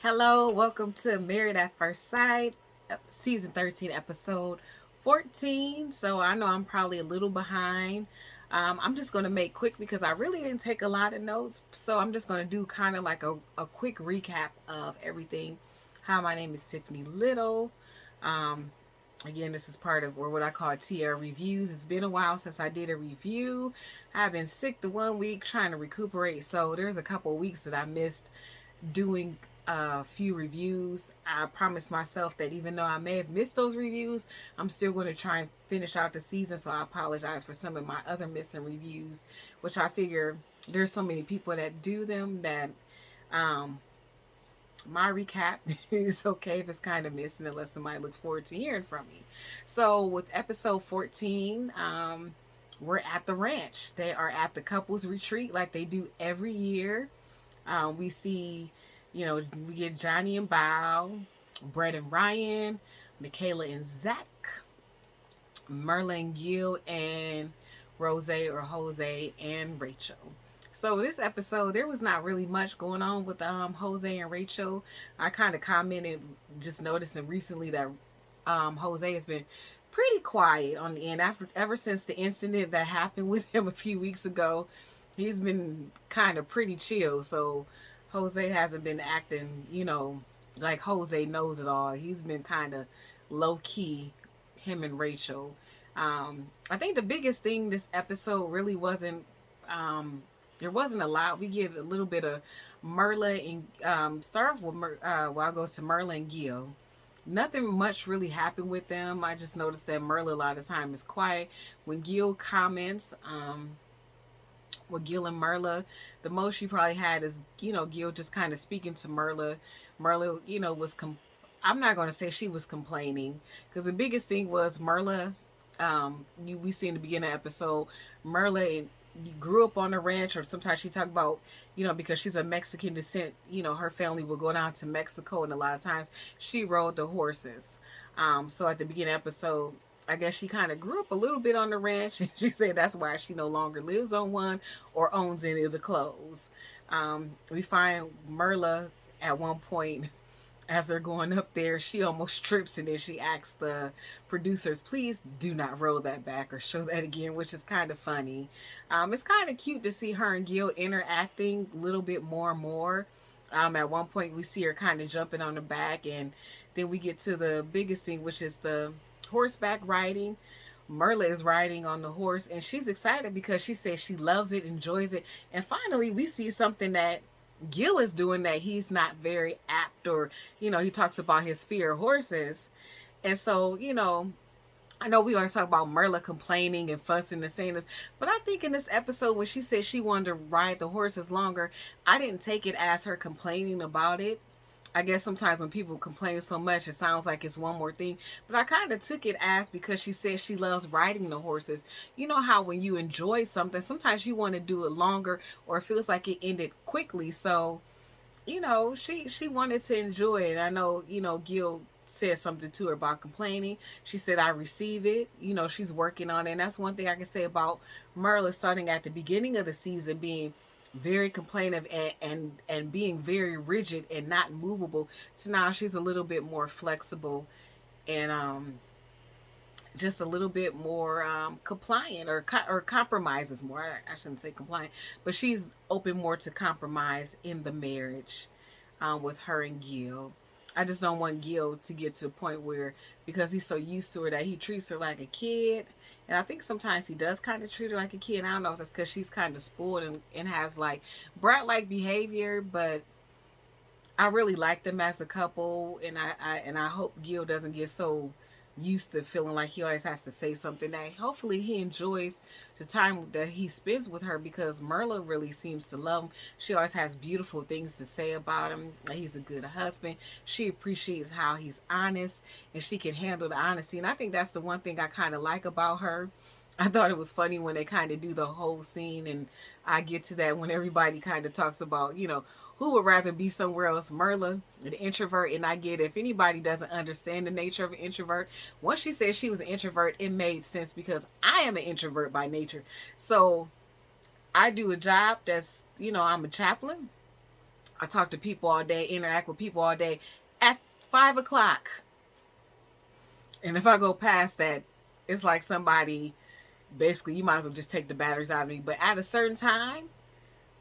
Hello, welcome to Married at First Sight, season 13, episode 14. So I know I'm probably a little behind. I'm just going to make quick because I really didn't take a lot of notes. So I'm just going to do kind of like a quick recap of everything. Hi, my name is Tiffany Little. Um, Again, this is part of or what I call TR reviews. It's been a while since I did a review. I've been sick the 1 week trying to recuperate. So there's a couple of weeks that I missed doing a few reviews. I promised myself that even though I may have missed those reviews, I'm still going to try and finish out the season. So I apologize for some of my other missing reviews, which I figure there's so many people that do them that um, my recap is okay if it's kind of missing unless somebody looks forward to hearing from me. So with episode 14, we're at the ranch. They are at the couples retreat like they do every year. We see, we get Johnny and Bao, Brett and Ryan, Michaela and Zach, Merlin and Gil, and Rose or Jose and Rachel. So this episode, there was not really much going on with Jose and Rachel. I kind of commented, just noticing recently that Jose has been pretty quiet on the end ever since the incident that happened with him a few weeks ago. He's been kind of pretty chill. So Jose hasn't been acting, like Jose knows it all. He's been kind of low key, him and Rachel. I think the biggest thing this episode really wasn't. There wasn't a lot. We get a little bit of Merla and start with well, I'll go to Merla and Gil. Nothing much really happened with them. I just noticed that Merla a lot of time is quiet. When Gil comments, with Gil and Merla, the most she probably had is, Gil just kind of speaking to Merla. Merla, I'm not going to say she was complaining because the biggest thing was Merla. We see in the beginning of the episode, Merla grew up on the ranch, or sometimes she talked about, because she's of Mexican descent, her family would go down to Mexico, and a lot of times she rode the horses. So at the beginning of the episode, I guess she kind of grew up a little bit on the ranch. And she said that's why she no longer lives on one or owns any of the clothes. We find Merla at one point as they're going up there, she almost trips and then she asks the producers, please do not roll that back or show that again, which is kind of funny. It's kind of cute to see her and Gil interacting a little bit more and more. At one point, we see her kind of jumping on the back, and then we get to the biggest thing, which is the horseback riding. Merla is riding on the horse, and she's excited because she says she loves it, enjoys it. And finally, we see something that Gil is doing that he's not very apt, or, he talks about his fear of horses. And so, I know we always talk about Merla complaining and fussing and saying this, but I think in this episode when she said she wanted to ride the horses longer, I didn't take it as her complaining about it. I guess sometimes when people complain so much, it sounds like it's one more thing. But I kind of took it as because she says she loves riding the horses. You know how when you enjoy something, sometimes you want to do it longer or it feels like it ended quickly. So, she wanted to enjoy it. I know, Gil said something to her about complaining. She said, I receive it. She's working on it. And that's one thing I can say about Merla starting at the beginning of the season being very complaintive and being very rigid and not movable, to now she's a little bit more flexible and just a little bit more compliant, or compromises more. I shouldn't say compliant, but she's open more to compromise in the marriage with her and Gil. I just don't want Gil to get to the point where, because he's so used to her, that he treats her like a kid. And I think sometimes he does kind of treat her like a kid. I don't know if that's because she's kind of spoiled and has like brat-like behavior, but I really like them as a couple, and I hope Gil doesn't get so used to feeling like he always has to say something, that hopefully he enjoys the time that he spends with her, because Merla really seems to love him. She always has beautiful things to say about him. He's a good husband. She appreciates how he's honest and she can handle the honesty. And I think that's the one thing I kind of like about her. I thought it was funny when they kind of do the whole scene, and I get to that when everybody kind of talks about, who would rather be somewhere else, Merla, an introvert. And I get it. If anybody doesn't understand the nature of an introvert, once she said she was an introvert, it made sense because I am an introvert by nature. So I do a job that's, I'm a chaplain. I talk to people all day, interact with people all day. At 5 o'clock, and if I go past that, it's like somebody, basically, you might as well just take the batteries out of me. But at a certain time,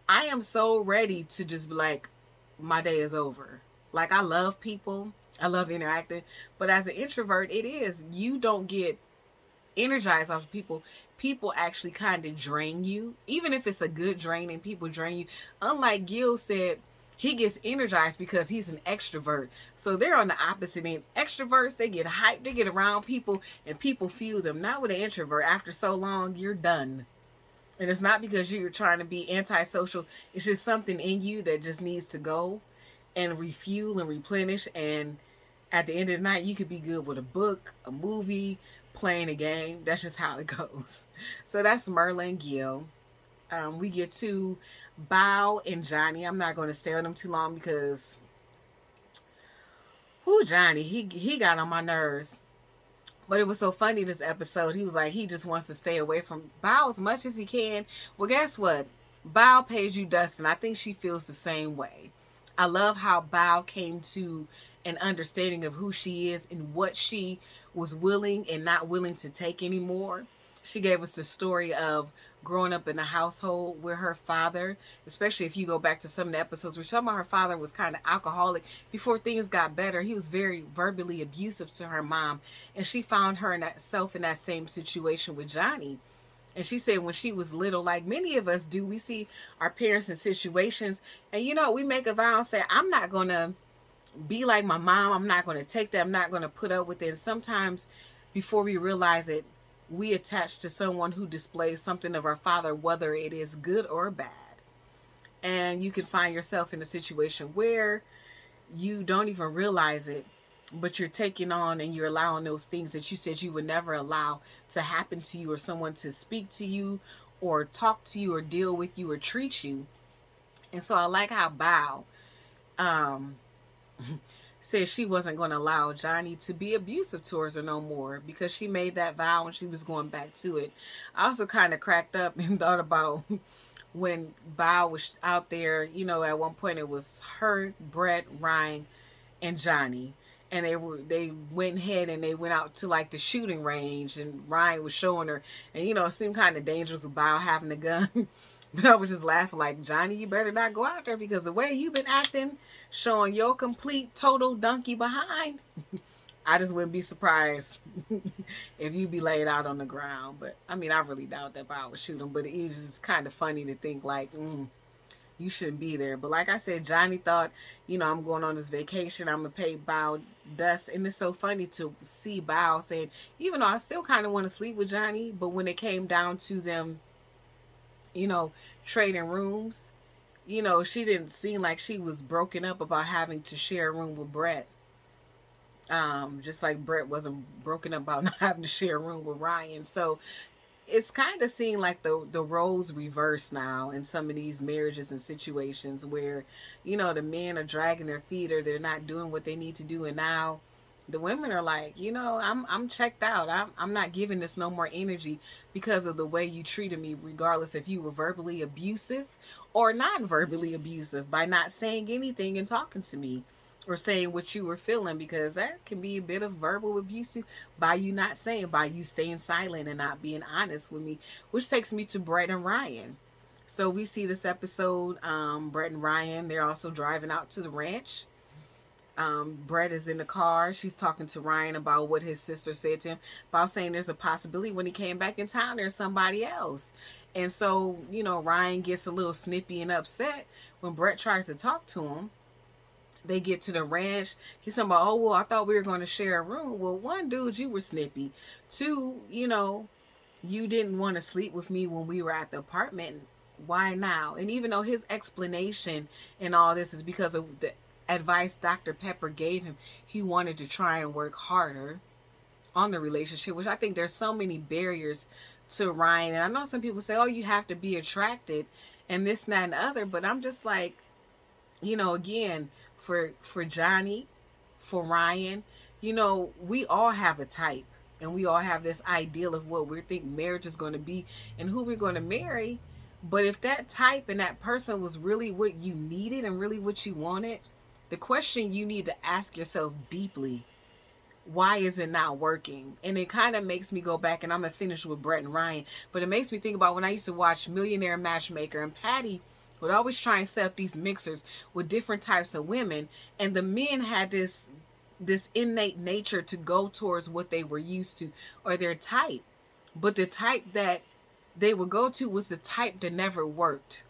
I am so ready to just be like, my day is over. Like, I love people, I love interacting, but as an introvert, it is, you don't get energized off of people. People actually kind of drain you, even if it's a good draining. People drain you. Unlike Gil said, he gets energized because he's an extrovert. So they're on the opposite end. Extroverts, they get hyped, they get around people, and people fuel them. Not with an introvert. After so long, you're done. And it's not because you're trying to be antisocial. It's just something in you that just needs to go and refuel and replenish. And at the end of the night, you could be good with a book, a movie, playing a game. That's just how it goes. So that's Merlin and Gil. We get to Bao and Johnny. I'm not going to stay on them too long because, Johnny, he got on my nerves. But it was so funny this episode. He was like, he just wants to stay away from Bao as much as he can. Well, guess what? Bao paid you, Dustin. I think she feels the same way. I love how Bao came to an understanding of who she is and what she was willing and not willing to take anymore. She gave us the story of growing up in a household where her father, especially if you go back to some of the episodes, we're talking about her father was kind of alcoholic. Before things got better, he was very verbally abusive to her mom. And she found herself in that same situation with Johnny. And she said when she was little, like many of us do, we see our parents in situations and, we make a vow and say, I'm not going to be like my mom. I'm not going to take that. I'm not going to put up with it. And sometimes before we realize it, we attach to someone who displays something of our father, whether it is good or bad. And you can find yourself in a situation where you don't even realize it, but you're taking on and you're allowing those things that you said you would never allow to happen to you, or someone to speak to you or talk to you or deal with you or treat you. And so I like how Bao said she wasn't going to allow Johnny to be abusive towards her no more because she made that vow and she was going back to it. I also kind of cracked up and thought about when Bao was out there, at one point it was her, Brett, Ryan, and Johnny. And they went ahead and they went out to like the shooting range, and Ryan was showing her, and it seemed kind of dangerous with Bao having a gun. But I was just laughing like, Johnny, you better not go out there because the way you've been acting, showing your complete total donkey behind, I just wouldn't be surprised if you be laid out on the ground. But I mean, I really doubt that Bao would shoot him, but it is just kind of funny to think like, you shouldn't be there. But like I said, Johnny thought, I'm going on this vacation, I'm gonna pay Bao dust. And it's so funny to see Bao saying, even though I still kind of want to sleep with Johnny, but when it came down to them, trading rooms, she didn't seem like she was broken up about having to share a room with Brett. Just like Brett wasn't broken up about not having to share a room with Ryan. So it's kind of seeing like the roles reverse now in some of these marriages and situations where, the men are dragging their feet or they're not doing what they need to do. And now the women are like, I'm checked out. I'm not giving this no more energy because of the way you treated me, regardless if you were verbally abusive or not verbally abusive by not saying anything and talking to me or saying what you were feeling, because that can be a bit of verbal abuse by you not saying, by you staying silent and not being honest with me, which takes me to Brett and Ryan. So we see this episode, Brett and Ryan, they're also driving out to the ranch. Brett is in the car. She's talking to Ryan about what his sister said to him about saying there's a possibility when he came back in town there's somebody else. And so, Ryan gets a little snippy and upset when Brett tries to talk to him. They get to the ranch. He's talking about, oh, well, I thought we were going to share a room. Well, one, dude, you were snippy. Two, you didn't want to sleep with me when we were at the apartment. Why now? And even though his explanation and all this is because of the advice Dr. Pepper gave him, he wanted to try and work harder on the relationship, which I think there's so many barriers to Ryan. And I know some people say, oh, you have to be attracted and this, that, and the other. But I'm just like, again, for Johnny, for Ryan, we all have a type and we all have this ideal of what we think marriage is going to be and who we're going to marry. But if that type and that person was really what you needed and really what you wanted, the question you need to ask yourself deeply, why is it not working? And it kind of makes me go back, and I'm gonna finish with Brett and Ryan, but it makes me think about when I used to watch Millionaire Matchmaker, and Patty would always try and set up these mixers with different types of women, and the men had this innate nature to go towards what they were used to or their type. But the type that they would go to was the type that never worked.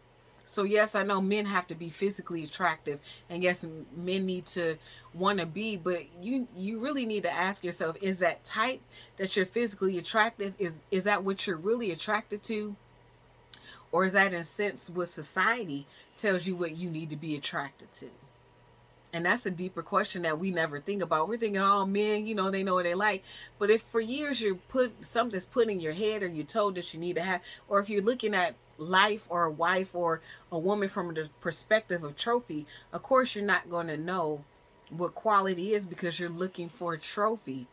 So yes, I know men have to be physically attractive, and yes, men need to want to be, but you really need to ask yourself, is that type that you're physically attractive, is that what you're really attracted to? Or is that in sense what society tells you what you need to be attracted to? And that's a deeper question that we never think about. We're thinking, oh, men, they know what they like. But if for years something's put in your head, or you're told that you need to have, or if you're looking at life or a wife or a woman from the perspective of trophy, of course you're not going to know what quality is, because you're looking for a trophy.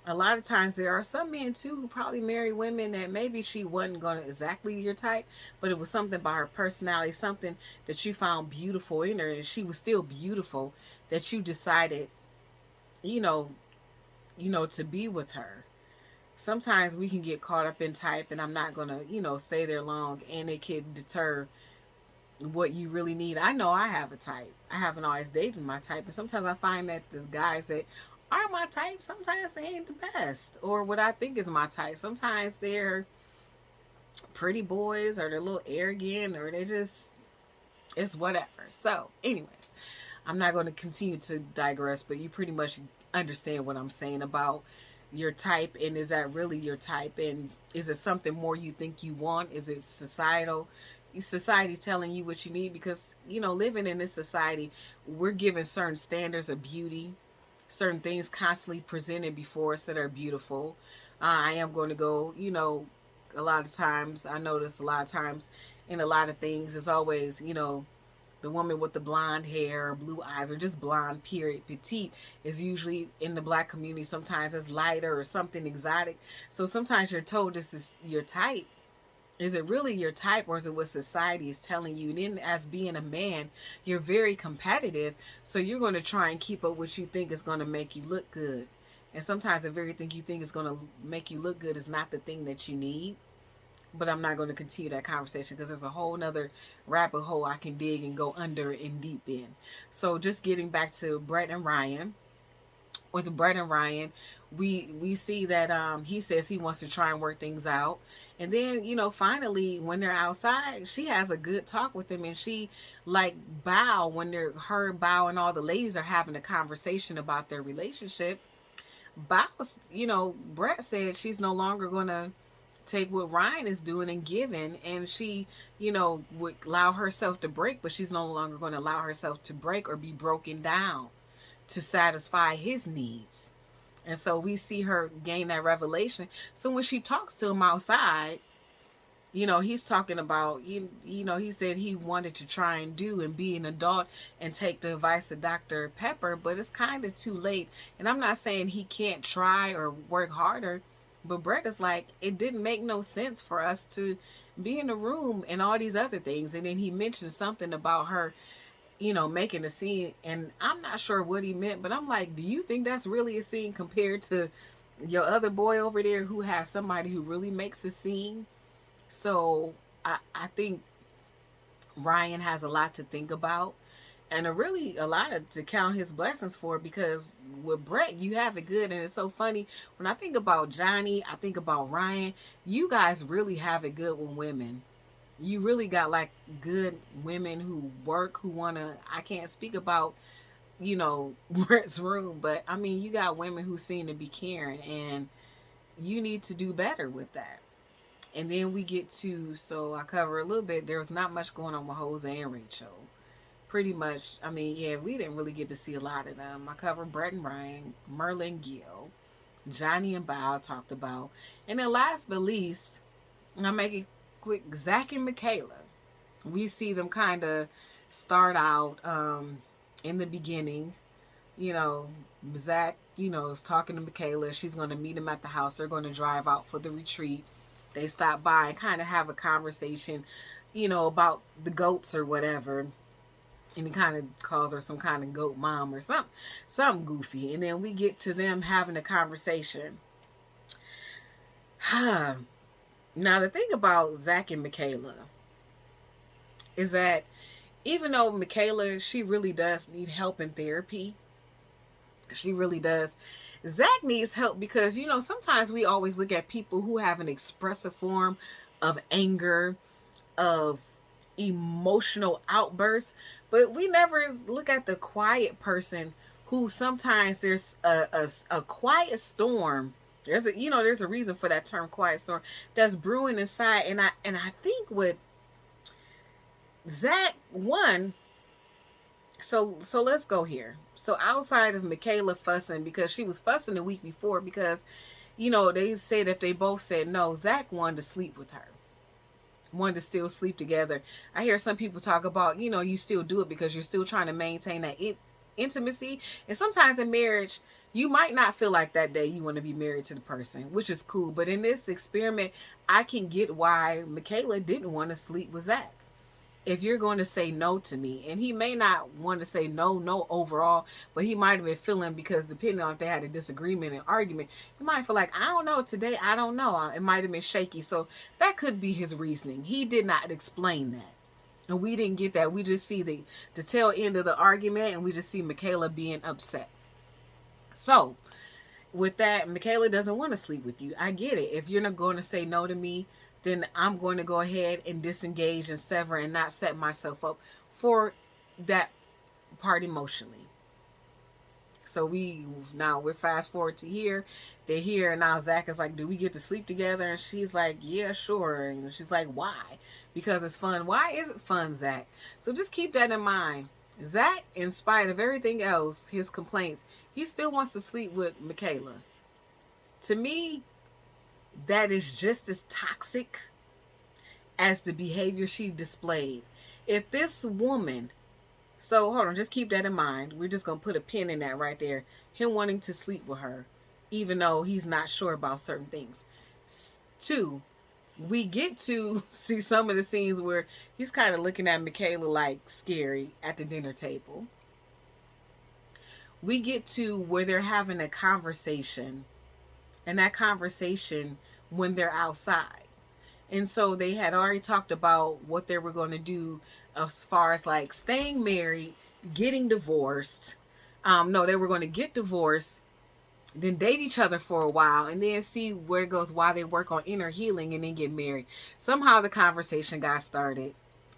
A lot of times there are some men too who probably marry women that maybe she wasn't going to exactly your type, but it was something about her personality, something that you found beautiful in her, and she was still beautiful, that you decided, you know, to be with her. Sometimes we can get caught up in type, and I'm not going to, stay there long, and it can deter what you really need. I know I have a type. I haven't always dated my type, and sometimes I find that the guys that are my type, sometimes they ain't the best, or what I think is my type. Sometimes they're pretty boys, or they're a little arrogant, or they just, it's whatever. So anyways, I'm not going to continue to digress, but you pretty much understand what I'm saying about your type, and is that really your type, and is it something more you think you want? Is it society telling you what you need? Because living in this society, we're given certain standards of beauty, certain things constantly presented before us that are beautiful. I am going to go, a lot of times, I notice a lot of times in a lot of things, it's always, the woman with the blonde hair or blue eyes, or just blonde, period. Petite is usually in the black community, sometimes it's lighter or something exotic. So sometimes you're told this is your type. Is it really your type, or is it what society is telling you? And then, as being a man, you're very competitive, so you're going to try and keep up what you think is going to make you look good. And sometimes the very thing you think is going to make you look good is not the thing that you need. But I'm not going to continue that conversation, because there's a whole nother rabbit hole I can dig and go under and deep in. So just getting back to Brett and Ryan. With Brett and Ryan, we see that he says he wants to try and work things out. And then, finally, when they're outside, she has a good talk with him, and she like bow when her bow and all the ladies are having a conversation about their relationship. Bow's, Brett said she's no longer gonna take what Ryan is doing and giving, and she, would allow herself to break, but she's no longer going to allow herself to break or be broken down to satisfy his needs. And so we see her gain that revelation. So when she talks to him outside, he's talking about, he said he wanted to try and do and be an adult and take the advice of Dr. Pepper, but it's kind of too late. And I'm not saying he can't try or work harder, but Brett is like, it didn't make no sense for us to be in the room and all these other things. And then he mentioned something about her, making a scene. And I'm not sure what he meant, but I'm like, do you think that's really a scene compared to your other boy over there who has somebody who really makes a scene? So I think Ryan has a lot to think about, and a lot to count his blessings for, because with Brett, you have it good. And it's so funny, when I think about Johnny, I think about Ryan. You guys really have it good with women. You really got like good women who work, who want to, I can't speak about, Brett's room, but I mean, you got women who seem to be caring, and you need to do better with that. And then we get to, so I cover a little bit, there was not much going on with Jose and Rachel. Pretty much, I mean, yeah, we didn't really get to see a lot of them. I covered Brett and Ryan, Merlin, Gil, Johnny and Bao talked about. And then last but least, I'll make it quick, Zach and Michaela. We see them kind of start out in the beginning. Zach, is talking to Michaela. She's going to meet him at the house. They're going to drive out for the retreat. They stop by and kind of have a conversation. about the goats or whatever. And he kind of calls her some kind of goat mom or something goofy. And then we get to them having a conversation. Now, the thing about Zach and Michaela is that even though Michaela, she really does need help in therapy, she really does. Zach needs help because, sometimes we always look at people who have an expressive form of anger, of emotional outbursts, but we never look at the quiet person who sometimes there's a quiet storm. There's a reason for that term, quiet storm, that's brewing inside. And I think with Zach, so let's go here. So outside of Michaela fussing, because she was fussing the week before because, they said if they both said no, Zach wanted to sleep with her. Wanted to still sleep together. I hear some people talk about, you still do it because you're still trying to maintain that intimacy. And sometimes in marriage, you might not feel like that day you want to be married to the person, which is cool. But in this experiment, I can get why Michaela didn't want to sleep with Zach. If you're going to say no to me, and he may not want to say no overall, but he might have been feeling, because depending on if they had a disagreement and argument, he might feel like, I don't know today, I don't know. It might have been shaky. So that could be his reasoning. He did not explain that. And we didn't get that. We just see the tail end of the argument, and we just see Michaela being upset. So with that, Michaela doesn't want to sleep with you. I get it. If you're not going to say no to me, then I'm going to go ahead and disengage and sever and not set myself up for that part emotionally. So we're fast forward to here. They're here, and now Zach is like, do we get to sleep together? And she's like, yeah, sure. And she's like, why? Because it's fun. Why is it fun, Zach? So just keep that in mind. Zach, in spite of everything else, his complaints, he still wants to sleep with Michaela. To me, that is just as toxic as the behavior she displayed. If this woman, so hold on, just keep that in mind. We're just going to put a pin in that right there. Him wanting to sleep with her, even though he's not sure about certain things. 2, we get to see some of the scenes where he's kind of looking at Michaela like scary at the dinner table. We get to where they're having a conversation, and that conversation when they're outside. And so they had already talked about what they were going to do as far as like staying married, getting divorced. No, they were going to get divorced, then date each other for a while, and then see where it goes while they work on inner healing, and then get married. Somehow the conversation got started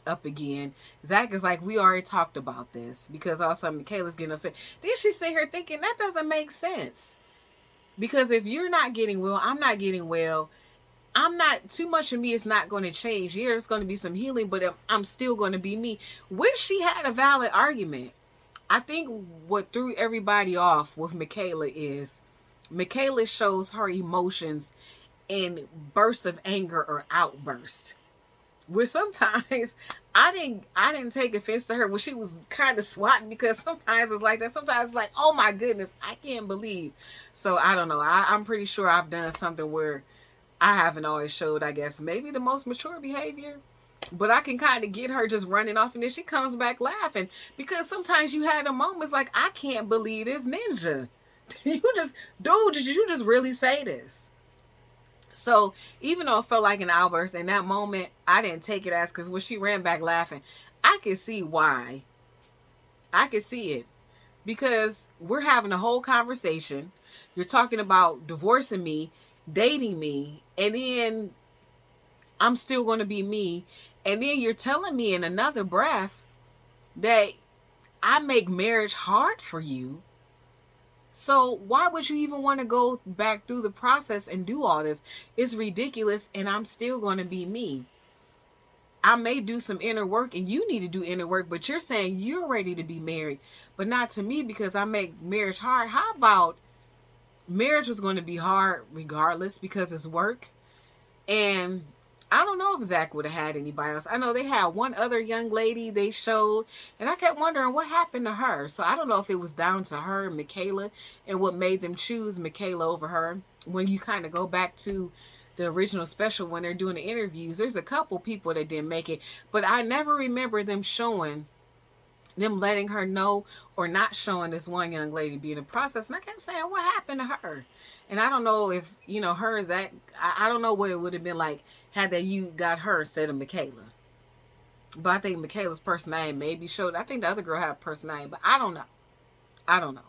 up again. Zach is like, we already talked about this, because all of a sudden Michaela's getting upset. Then she sit here thinking that doesn't make sense. Because if you're not getting well, I'm not getting well. I'm not, too much of me is not going to change. Yeah, there's going to be some healing, but I'm still going to be me. Which she had a valid argument. I think what threw everybody off with Michaela is Michaela shows her emotions in bursts of anger or outbursts. Where sometimes I didn't take offense to her when she was kind of swatting, because sometimes it's like that. Sometimes it's like, oh my goodness, I can't believe. So I don't know. I'm pretty sure I've done something where I haven't always showed, I guess, maybe the most mature behavior. But I can kind of get her just running off, and then she comes back laughing. Because sometimes you had a moments like, I can't believe this ninja. Did you just really say this? So even though it felt like an outburst in that moment, I didn't take it as, because when she ran back laughing, I could see why. I could see it. Because we're having a whole conversation. You're talking about divorcing me, dating me, and then I'm still going to be me. And then you're telling me in another breath that I make marriage hard for you. So why would you even want to go back through the process and do all this? It's ridiculous, and I'm still going to be me. I may do some inner work, and you need to do inner work, but you're saying you're ready to be married, but not to me because I make marriage hard. How about marriage was going to be hard regardless because it's work? And I don't know if Zach would have had anybody else. I know they had one other young lady they showed, and I kept wondering what happened to her. So I don't know if it was down to her, Michaela, and what made them choose Michaela over her. When you kind of go back to the original special when they're doing the interviews, there's a couple people that didn't make it, but I never remember them showing them letting her know or not showing this one young lady being in the process. And I kept saying, what happened to her? And I don't know if, her is that, I don't know what it would have been like had that you got her instead of Michaela. But I think Michaela's personality maybe showed. I think the other girl had a personality, but I don't know. I don't know.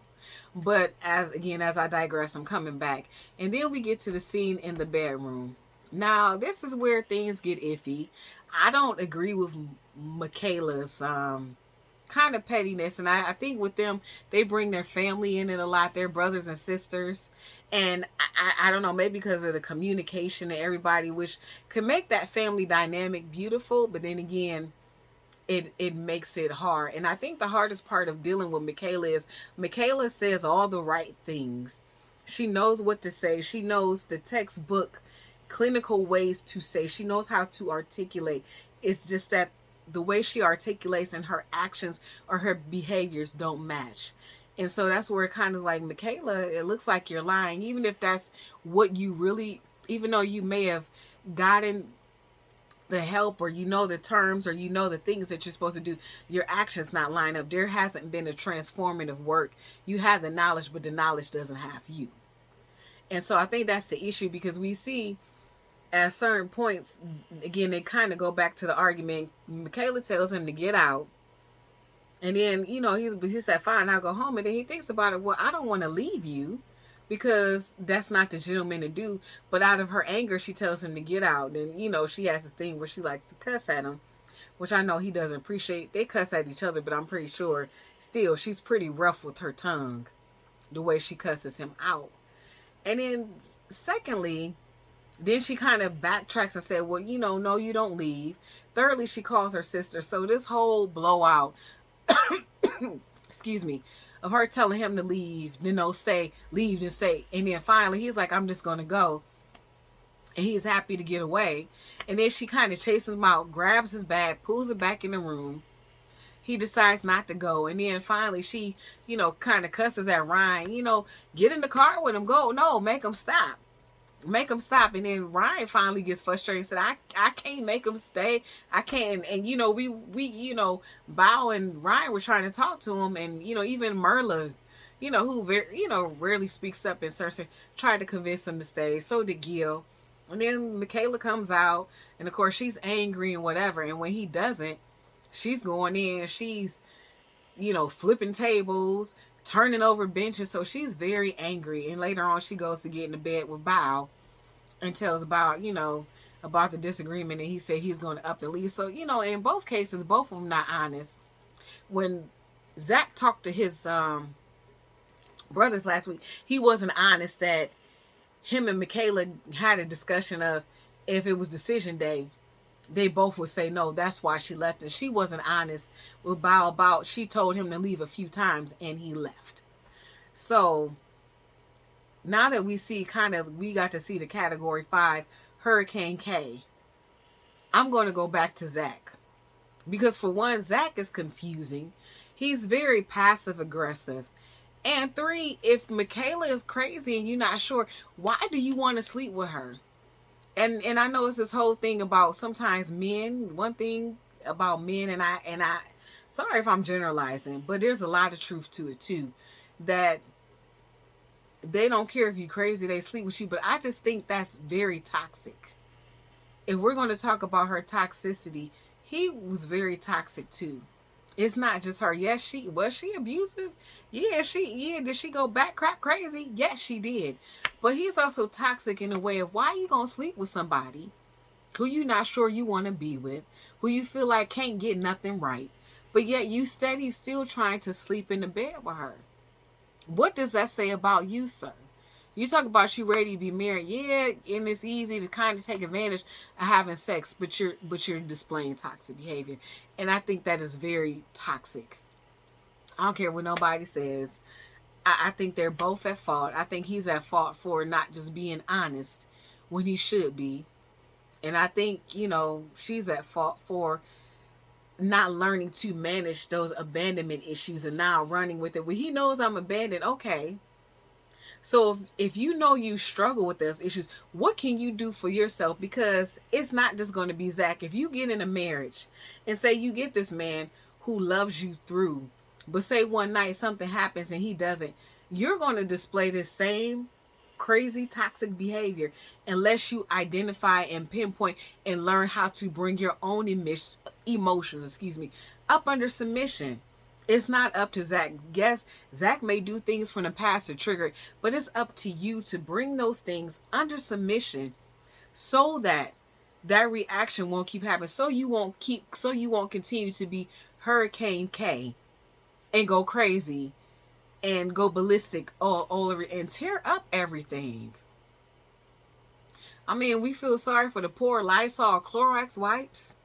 But as I digress, I'm coming back. And then we get to the scene in the bedroom. Now, this is where things get iffy. I don't agree with Michaela's kind of pettiness. And I think with them, they bring their family in it a lot, their brothers and sisters. And I don't know, maybe because of the communication and everybody, which could make that family dynamic beautiful. But then again, it makes it hard. And I think the hardest part of dealing with Michaela is Michaela says all the right things. She knows what to say. She knows the textbook clinical ways to say. She knows how to articulate. It's just that the way she articulates and her actions or her behaviors don't match. And so that's where it kind of like, Michaela, it looks like you're lying. Even if that's what you really, even though you may have gotten the help or the terms or the things that you're supposed to do, your actions not line up. There hasn't been a transformative work. You have the knowledge, but the knowledge doesn't have you. And so I think that's the issue, because we see at certain points, again, they kind of go back to the argument. Michaela tells him to get out. And then, he said, fine, I'll go home. And then he thinks about it. Well, I don't want to leave you, because that's not the gentleman to do. But out of her anger, she tells him to get out. And, she has this thing where she likes to cuss at him, which I know he doesn't appreciate. They cuss at each other, but I'm pretty sure still she's pretty rough with her tongue, the way she cusses him out. And then secondly, then she kind of backtracks and said, well, no, you don't leave. Thirdly, she calls her sister. So this whole blowout, excuse me, of her telling him to leave, stay, leave and stay. And then finally he's like, I'm just going to go. And he's happy to get away. And then she kind of chases him out, grabs his bag, pulls it back in the room. He decides not to go. And then finally she, kind of cusses at Ryan, get in the car with him, go. No, make him stop. Make him stop. And then Ryan finally gets frustrated and said, I can't make him stay. I can't. And we Bao and Ryan were trying to talk to him, and even Merla, who very rarely speaks up, and Cersei tried to convince him to stay. So did Gil. And then Michaela comes out, and of course she's angry and whatever, and when he doesn't, she's going in, she's flipping tables, turning over benches. So she's very angry. And later on, she goes to get into bed with Bao and tells Bao, about the disagreement. And he said he's going to up and leave. So, in both cases, both of them not honest. When Zach talked to his brothers last week, he wasn't honest that him and Michaela had a discussion of if it was decision day, they both would say no, that's why she left. And she wasn't honest with Bao about, she told him to leave a few times and he left. So now that we got to see the category 5 Hurricane K, I'm going to go back to Zach, because for one, Zach is confusing. He's very passive aggressive. And 3, if Michaela is crazy and you're not sure, why do you want to sleep with her? And I know it's this whole thing about sometimes men, one thing about men, and I sorry if I'm generalizing, but there's a lot of truth to it too, that they don't care if you're crazy, they sleep with you. But I just think that's very toxic. If we're going to talk about her toxicity, he was very toxic too. It's not just her. Yes, was she abusive? Yeah, did she go back crap crazy? Yes, she did. But he's also toxic in a way of, why are you going to sleep with somebody who you're not sure you want to be with, who you feel like can't get nothing right, but yet you steady still trying to sleep in the bed with her? What does that say about you, sir? You talk about you ready to be married. Yeah, and it's easy to kind of take advantage of having sex, but you're displaying toxic behavior. And I think that is very toxic. I don't care what nobody says. I think they're both at fault. I think he's at fault for not just being honest when he should be. And I think, she's at fault for not learning to manage those abandonment issues and now running with it. When he knows I'm abandoned, okay. So if you know you struggle with those issues, what can you do for yourself? Because it's not just going to be Zach. If you get in a marriage and say you get this man who loves you through, but say one night something happens and he doesn't, you're going to display this same crazy toxic behavior unless you identify and pinpoint and learn how to bring your own emotions, up under submission. It's not up to Zach. Yes, Zach may do things from the past to trigger it, but it's up to you to bring those things under submission so that that reaction won't keep happening. So you won't continue to be Hurricane K and go crazy and go ballistic all over and tear up everything. I mean, we feel sorry for the poor Lysol Clorox wipes.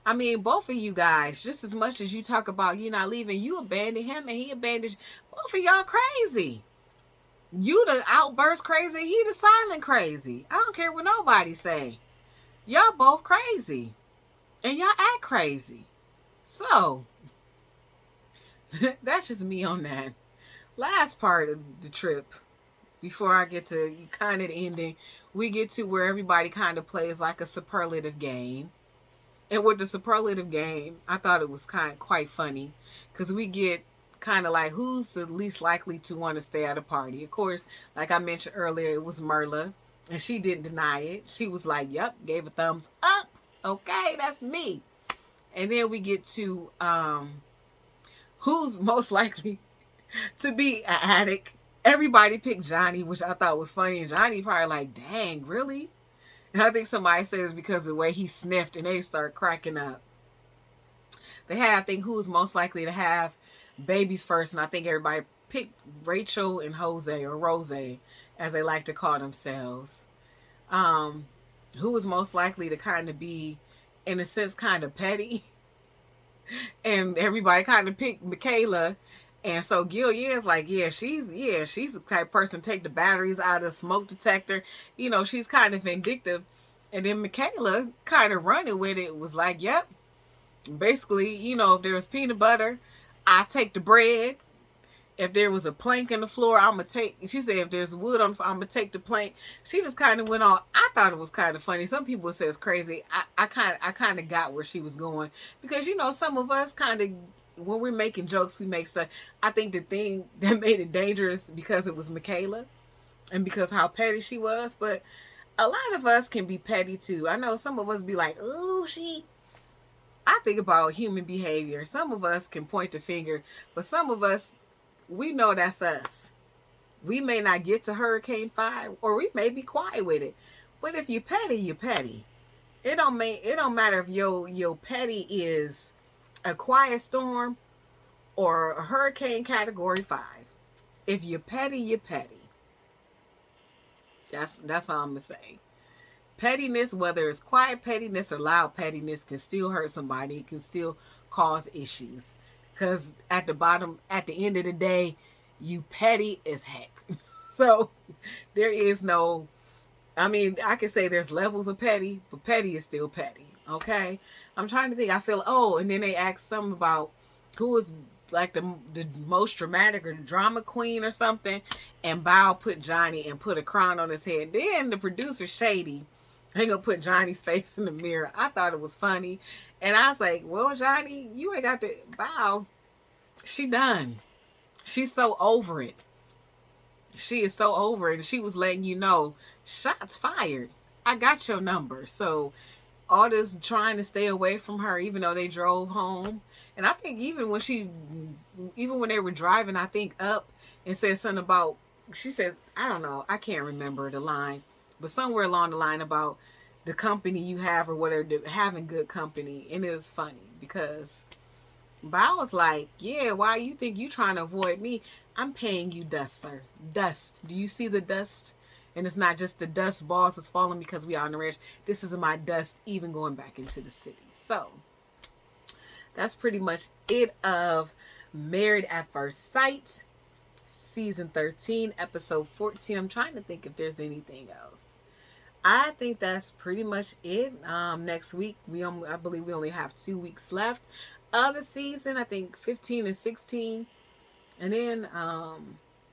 I mean, both of you guys, just as much as you talk about you not leaving, you abandoned him and he abandoned you. Both of y'all crazy. You the outburst crazy, he the silent crazy. I don't care what nobody say. Y'all both crazy. And y'all act crazy. So, that's just me on that. Last part of the trip, before I get to kind of the ending, we get to where everybody kind of plays like a superlative game. And with the superlative game, I thought it was quite funny because we get kind of like who's the least likely to want to stay at a party. Of course, like I mentioned earlier, it was Merla, and she didn't deny it. She was like, "Yep," gave a thumbs up. Okay, that's me. And then we get to who's most likely to be an addict. Everybody picked Johnny, which I thought was funny, and Johnny probably like, "Dang, really?" And I think somebody said it's because of the way he sniffed, and they start cracking up. They had, I think, who's most likely to have babies first, and I think everybody picked Rachel and Jose, or Rose, as they like to call themselves. Who was most likely to kind of be, in a sense, kind of petty. And everybody kind of picked Michaela. And so Gillian's like, she's the type of person to take the batteries out of the smoke detector. You know, she's kind of vindictive. And then Michaela kind of running with it was like, yep. Basically, you know, if there was peanut butter, I take the bread. If there was a plank in the floor, she said, if there's wood on the floor, I'm going to take the plank. She just kind of went on. I thought it was kind of funny. Some people say it's crazy. I kind of got where she was going. Because, you know, some of us kind of, when we're making jokes, we make stuff. I think the thing that made it dangerous because it was Michaela and because how petty she was. But a lot of us can be petty too. I know some of us be like, "Ooh, I think about human behavior. Some of us can point the finger, but some of us, we know that's us. We may not get to Hurricane 5, or we may be quiet with it. But if you petty, you petty. It don't matter if your petty is a quiet storm or a hurricane category 5. If you're petty, you're petty. That's all I'm gonna say. Pettiness, whether it's quiet pettiness or loud pettiness, can still hurt somebody. It can still cause issues. Because at the end of the day, you petty as heck. So there is no, I mean, I can say there's levels of petty, but petty is still petty. Okay? I'm trying to think. I feel, and then they asked something about who was like the most dramatic or the drama queen or something. And Bao put Johnny and put a crown on his head. Then the producer, Shady, they gonna put Johnny's face in the mirror. I thought it was funny. And I was like, well, Johnny, you ain't got to bow. She done. She's so over it. She is so over it. And she was letting you know, shots fired. I got your number. So all this trying to stay away from her, even though they drove home. And I think even when they were driving, I think up and said something about, she said, I don't know, I can't remember the line, but somewhere along the line about the company you have or whatever, having good company. And it was funny because Bao was like, yeah, why you think you trying to avoid me? I'm paying you dust, sir. Dust. Do you see the dust? And it's not just the dust balls that's falling because we are on the ranch. This is my dust even going back into the city. So that's pretty much it of Married at First Sight, season 13, episode 14. I'm trying to think if there's anything else. I think that's pretty much it. Next week, I believe we only have 2 weeks left of the season. I think 15 and 16. And then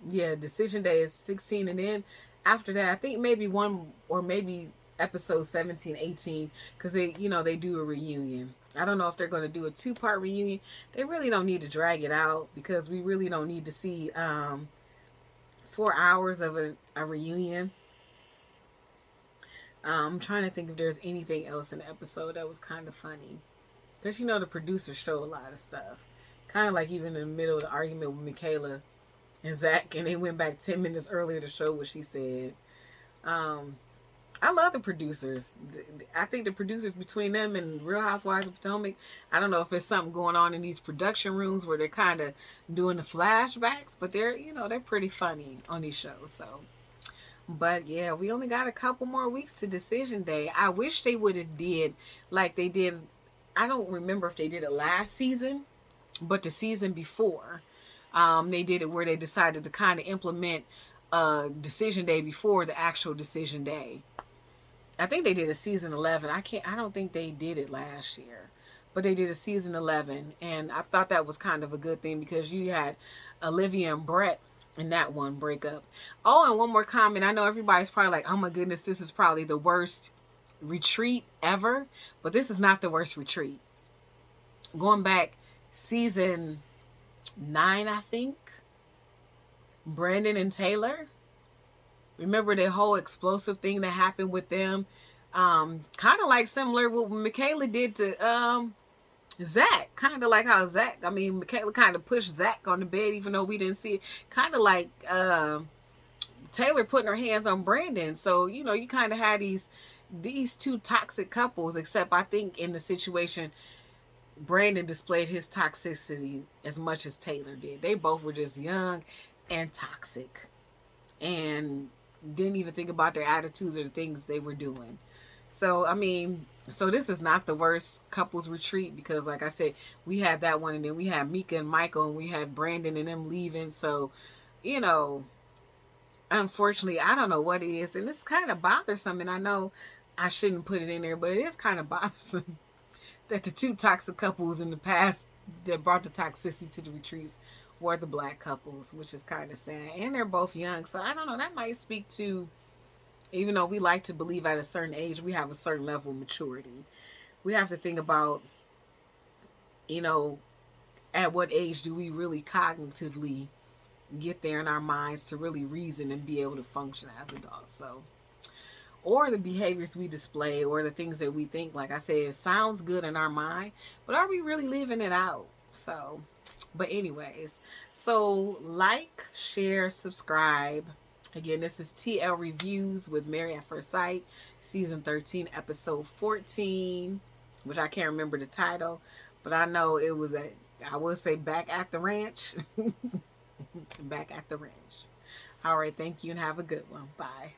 Yeah, decision day is 16, and then after that I think maybe one or maybe episode 17, 18, because they do a reunion. I don't know if they're going to do a two-part reunion. They really don't need to drag it out because we really don't need to see 4 hours of a reunion. I'm trying to think if there's anything else in the episode that was kind of funny, because the producers show a lot of stuff, kind of like even in the middle of the argument with Michaela and Zach, and they went back 10 minutes earlier to show what she said. Um, I love the producers. I think the producers between them and Real Housewives of Potomac, I don't know if it's something going on in these production rooms where they're kind of doing the flashbacks, but they're pretty funny on these shows. So, but yeah, we only got a couple more weeks to decision day. I wish they would have did like they did. I don't remember if they did it last season, but the season before, they did it where they decided to kind of implement decision day before the actual decision day. I think they did a season 11. I don't think they did it last year, but they did a season 11, and I thought that was kind of a good thing because you had Olivia and Brett in that one breakup. Oh, and one more comment. I know everybody's probably like, "Oh my goodness, this is probably the worst retreat ever," but this is not the worst retreat. Going back season 9, I think, Brandon and Taylor. Remember the whole explosive thing that happened with them? Kind of like similar what Michaela did to Zach. Kind of like how Michaela kind of pushed Zach on the bed, even though we didn't see it. Kind of like Taylor putting her hands on Brandon. So, you kind of had these two toxic couples, except I think in the situation, Brandon displayed his toxicity as much as Taylor did. They both were just young and toxic and didn't even think about their attitudes or the things they were doing. So, so this is not the worst couples retreat because, like I said, we had that one, and then we had Mika and Michael, and we had Brandon and them leaving. So, you know, unfortunately, I don't know what it is, and it's kind of bothersome. And I know I shouldn't put it in there, but it is kind of bothersome that the two toxic couples in the past that brought the toxicity to the retreats were the black couples, which is kind of sad. And they're both young, so I don't know. That might speak to, even though we like to believe at a certain age we have a certain level of maturity, we have to think about, at what age do we really cognitively get there in our minds to really reason and be able to function as adults. So, or the behaviors we display or the things that we think, like I said, it sounds good in our mind, but are we really living it out? So, but anyways, so like, share, subscribe. Again, this is TL Reviews with Married at First Sight, season 13, episode 14, which I can't remember the title, but I know it was I will say Back at the Ranch. Back at the Ranch. All right, thank you and have a good one. Bye.